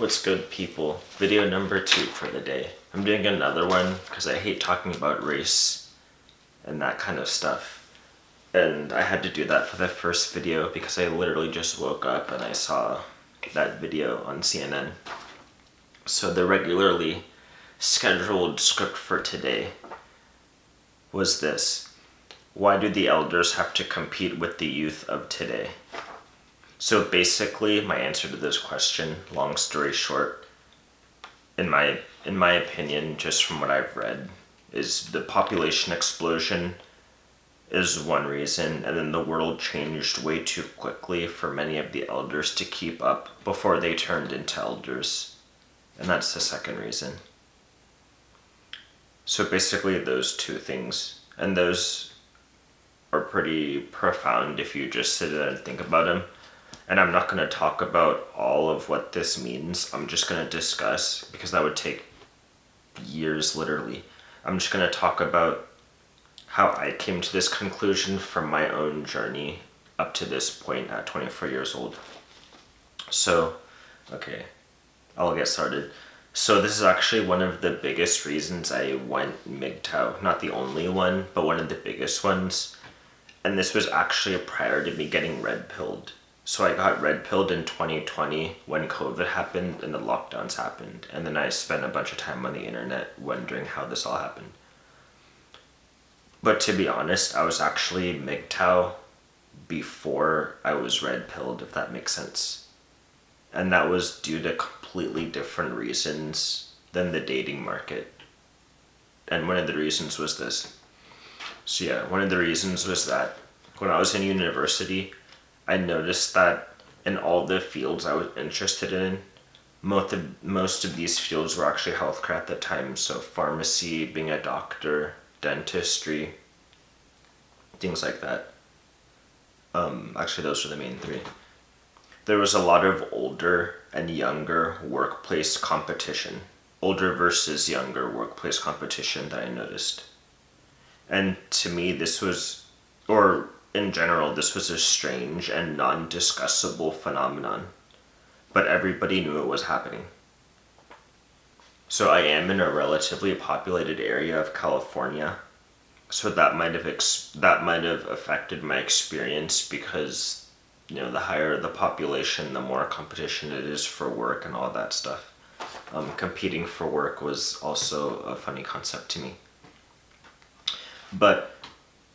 What's good, people? Video number 2 for the day. I'm doing another one because I hate talking about race and that kind of stuff. And I had to do that for the first video because I literally just woke up and I saw that video on CNN. So the regularly scheduled script for today was this: why do the elders have to compete with the youth of today? So basically, my answer to this question, long story short, in my opinion, just from what I've read, is the population explosion is one reason, and then the world changed way too quickly for many of the elders to keep up before they turned into elders. And that's the second reason. So basically those two things, and those are pretty profound if you just sit there and think about them. And I'm not going to talk about all of what this means. I'm just going to discuss, because that would take years literally. I'm just going to talk about how I came to this conclusion from my own journey up to this point at 24 years old. So, okay, I'll get started. So this is actually one of the biggest reasons I went MGTOW. Not the only one, but one of the biggest ones. And this was actually prior to me getting red-pilled. So I got red-pilled in 2020 when COVID happened and the lockdowns happened. And then I spent a bunch of time on the internet wondering how this all happened. But to be honest, I was actually MGTOW before I was red-pilled, if that makes sense. And that was due to completely different reasons than the dating market. And one of the reasons was this. So yeah, one of the reasons was that when I was in university, I noticed that in all the fields I was interested in, most of these fields were actually healthcare at the time. So pharmacy, being a doctor, dentistry, things like that. Actually, those were the main three. There was a lot of older and younger workplace competition. Older versus younger workplace competition that I noticed. And to me, this was, or in general, this was a strange and non-discussable phenomenon. But everybody knew it was happening. So I am in a relatively populated area of California. So that might have affected my experience because, you know, the higher the population, the more competition it is for work and all that stuff. Competing for work was also a funny concept to me. But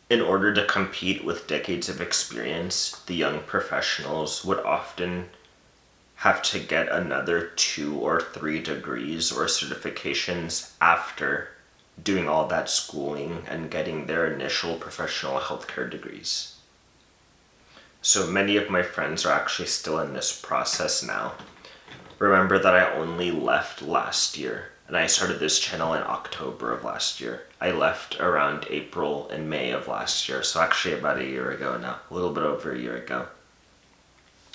in order to compete with decades of experience, the young professionals would often have to get another 2 or 3 degrees or certifications after doing all that schooling and getting their initial professional healthcare degrees. So many of my friends are actually still in this process now. Remember that I only left last year, and I started this channel in October of last year. I left around April and May of last year, so actually about a year ago now, a little bit over a year ago.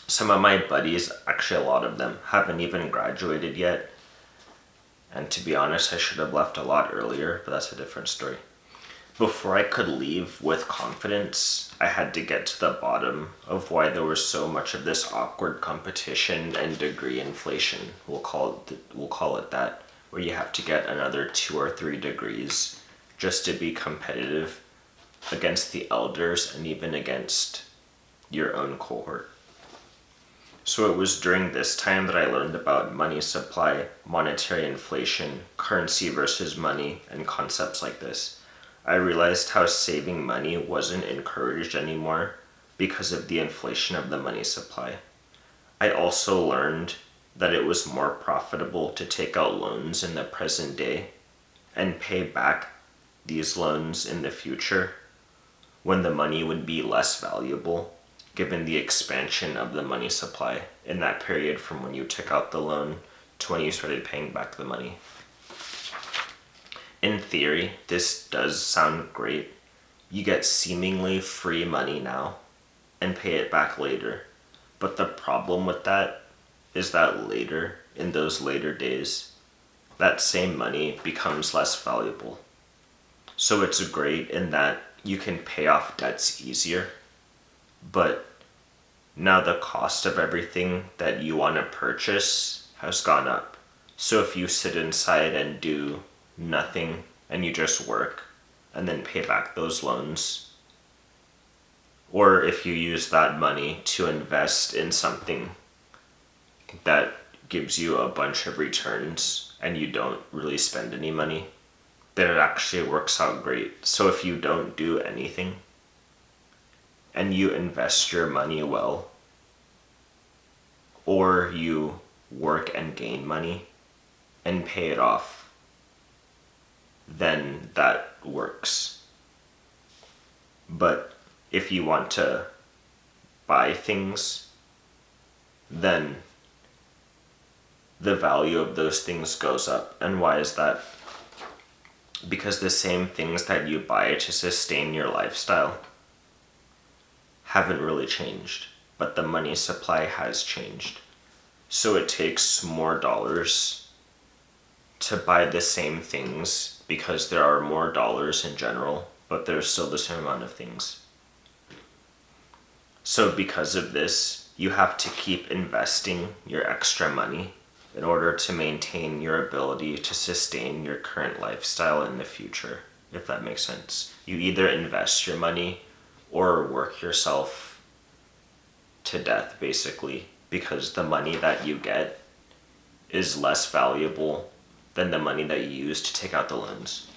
Some of my buddies, actually a lot of them, haven't even graduated yet. And to be honest, I should have left a lot earlier, but that's a different story. Before I could leave with confidence, I had to get to the bottom of why there was so much of this awkward competition and degree inflation, we'll call it that, where you have to get another 2 or 3 degrees just to be competitive against the elders and even against your own cohort. So it was during this time that I learned about money supply, monetary inflation, currency versus money, and concepts like this. I realized how saving money wasn't encouraged anymore because of the inflation of the money supply. I also learned that it was more profitable to take out loans in the present day and pay back these loans in the future when the money would be less valuable, given the expansion of the money supply in that period from when you took out the loan to when you started paying back the money. In theory, this does sound great. You get seemingly free money now and pay it back later. But the problem with that is that later, in those later days, that same money becomes less valuable. So it's great in that you can pay off debts easier, but now the cost of everything that you want to purchase has gone up. So if you sit inside and do nothing and you just work and then pay back those loans, or if you use that money to invest in something that gives you a bunch of returns and you don't really spend any money, then it actually works out great. So if you don't do anything and you invest your money well, or you work and gain money and pay it off, then that works. But if you want to buy things, then the value of those things goes up. And why is that? Because the same things that you buy to sustain your lifestyle haven't really changed, but the money supply has changed. So it takes more dollars to buy the same things because there are more dollars in general, but there's still the same amount of things. So because of this, you have to keep investing your extra money in order to maintain your ability to sustain your current lifestyle in the future, if that makes sense. You either invest your money or work yourself to death, basically, because the money that you get is less valuable than the money that you use to take out the loans.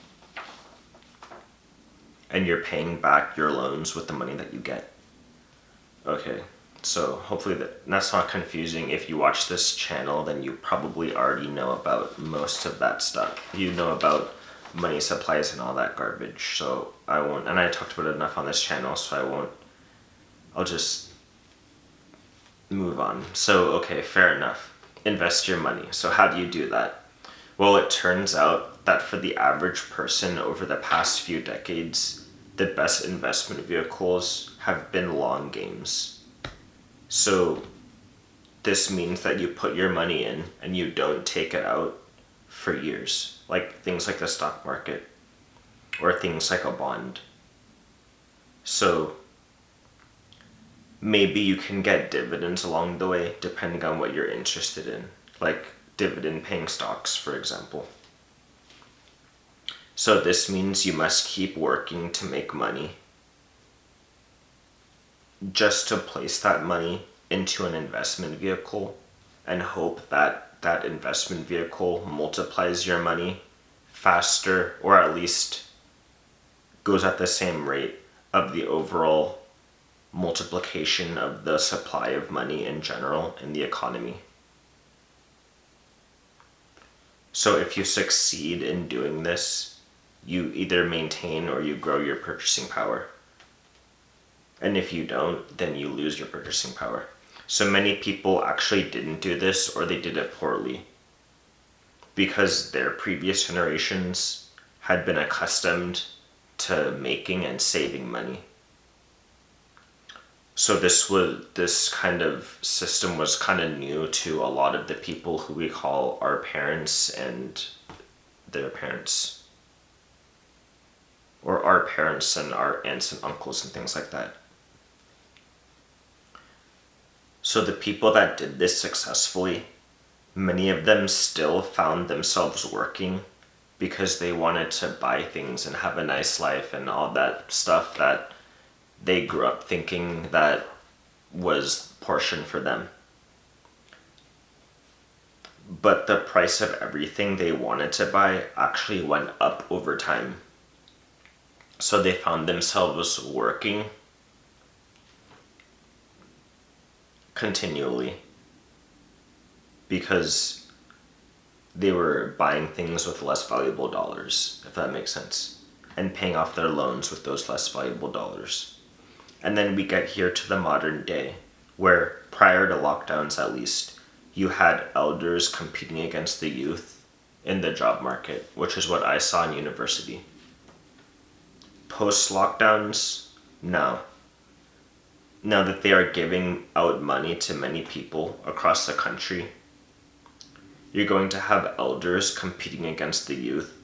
And you're paying back your loans with the money that you get. Okay, so hopefully that's not confusing. If you watch this channel, then you probably already know about most of that stuff. You know about money supplies and all that garbage, so I won't, and I talked about it enough on this channel, so I won't, I'll just move on. So, okay, fair enough. Invest your money. So how do you do that? Well, it turns out that for the average person over the past few decades, the best investment vehicles have been long games. So this means that you put your money in and you don't take it out for years, like things like the stock market or things like a bond. So maybe you can get dividends along the way depending on what you're interested in, like dividend paying stocks, for example. So this means you must keep working to make money just to place that money into an investment vehicle and hope that that investment vehicle multiplies your money faster, or at least goes at the same rate of the overall multiplication of the supply of money in general in the economy. So if you succeed in doing this, you either maintain or you grow your purchasing power. And if you don't, then you lose your purchasing power. So many people actually didn't do this, or they did it poorly, because their previous generations had been accustomed to making and saving money. So this kind of system was kind of new to a lot of the people who we call our parents and their parents, or our parents and our aunts and uncles and things like that. So the people that did this successfully, many of them still found themselves working because they wanted to buy things and have a nice life and all that stuff that they grew up thinking that was portioned for them. But the price of everything they wanted to buy actually went up over time. So they found themselves working continually because they were buying things with less valuable dollars, if that makes sense, and paying off their loans with those less valuable dollars. And then we get here to the modern day, where prior to lockdowns at least, you had elders competing against the youth in the job market, which is what I saw in university. Post-lockdowns, no. Now that they are giving out money to many people across the country, you're going to have elders competing against the youth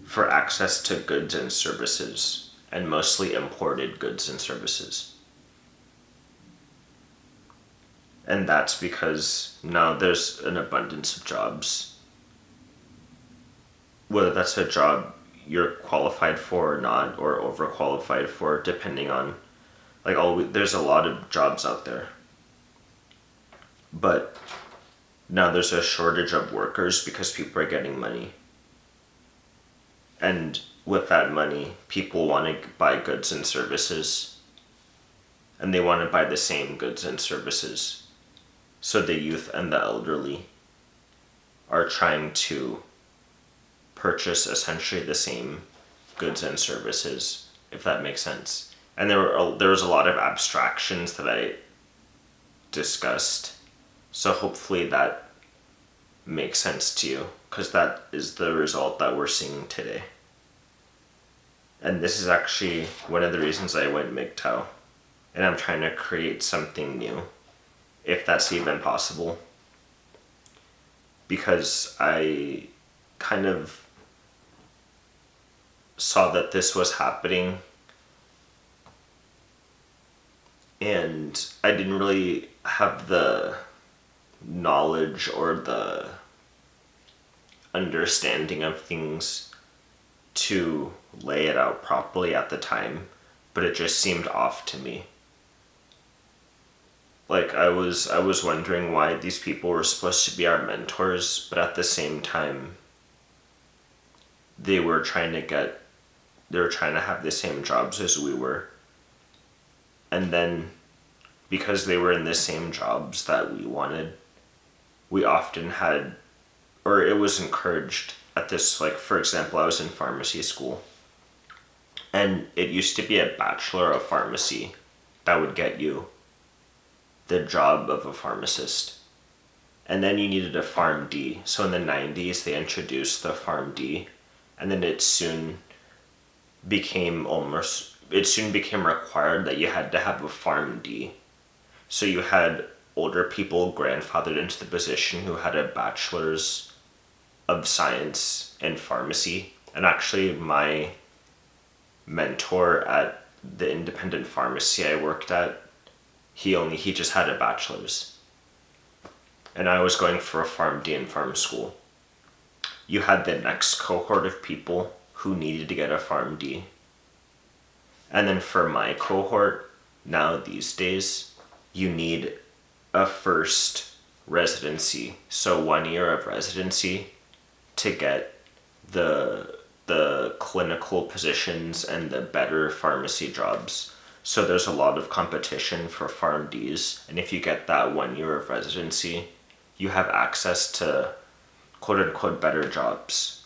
for access to goods and services, and mostly imported goods and services. And that's because now there's an abundance of jobs. Whether that's a job you're qualified for or not, or overqualified for, depending on, like, there's a lot of jobs out there. But now there's a shortage of workers because people are getting money. And with that money, people want to buy goods and services. And they want to buy the same goods and services. So the youth and the elderly are trying to purchase essentially the same goods and services, if that makes sense. And there was a lot of abstractions that I discussed. So hopefully that makes sense to you, because that is the result that we're seeing today. And this is actually one of the reasons I went MGTOW. And I'm trying to create something new, if that's even possible. Because I kind of saw that this was happening, and I didn't really have the knowledge or the understanding of things to lay it out properly at the time, but it just seemed off to me. Like, I was wondering why these people were supposed to be our mentors, but at the same time, they were trying to have the same jobs as we were. And then, because they were in the same jobs that we wanted, we often had, or it was encouraged at this, like, for example, I was in pharmacy school. And it used to be a bachelor of pharmacy that would get you the job of a pharmacist. And then you needed a PharmD. So in the 90s, they introduced the PharmD. And then it soon became required that you had to have a PharmD. So you had older people grandfathered into the position who had a bachelor's of science in pharmacy. And actually, my mentor at the independent pharmacy I worked at, he just had a bachelor's. And I was going for a PharmD in pharm school. You had the next cohort of people who needed to get a PharmD. And then for my cohort, now these days, you need a first residency. So 1 year of residency to get the clinical positions and the better pharmacy jobs. So there's a lot of competition for PharmDs, and if you get that 1 year of residency, you have access to quote-unquote better jobs.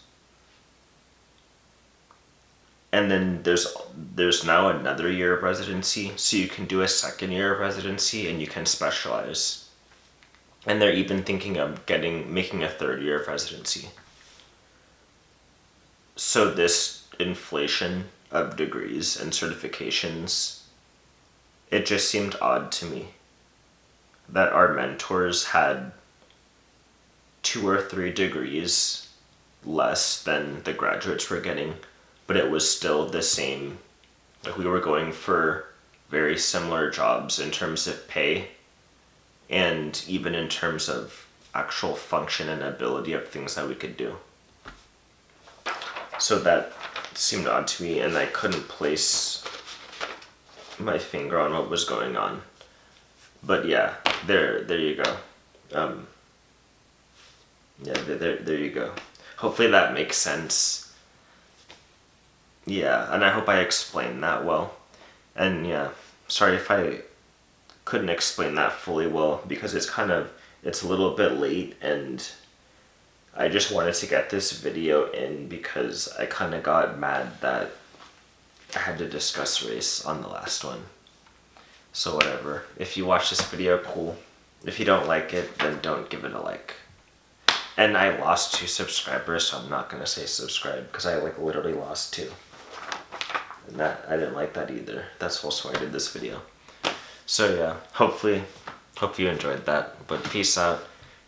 And then there's now another year of residency, so you can do a second year of residency and you can specialize. And they're even thinking of making a third year of residency. So this inflation of degrees and certifications, it just seemed odd to me that our mentors had 2 or 3 degrees less than the graduates were getting, but it was still the same. Like, we were going for very similar jobs in terms of pay and even in terms of actual function and ability of things that we could do. So that seemed odd to me, and I couldn't place my finger on what was going on. But yeah, there you go. There you go. Hopefully that makes sense. Yeah, and I hope I explained that well. And yeah, sorry if I couldn't explain that fully well, because it's a little bit late, and I just wanted to get this video in because I kind of got mad that I had to discuss race on the last one. So whatever. If you watch this video, cool. If you don't like it, then don't give it a like. And I lost 2 subscribers, so I'm not going to say subscribe, because I literally lost 2. And I didn't like that either. That's also why I did this video. So yeah, hope you enjoyed that. But peace out.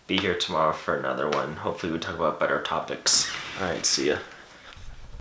Be here tomorrow for another one. Hopefully we talk about better topics. Alright, see ya.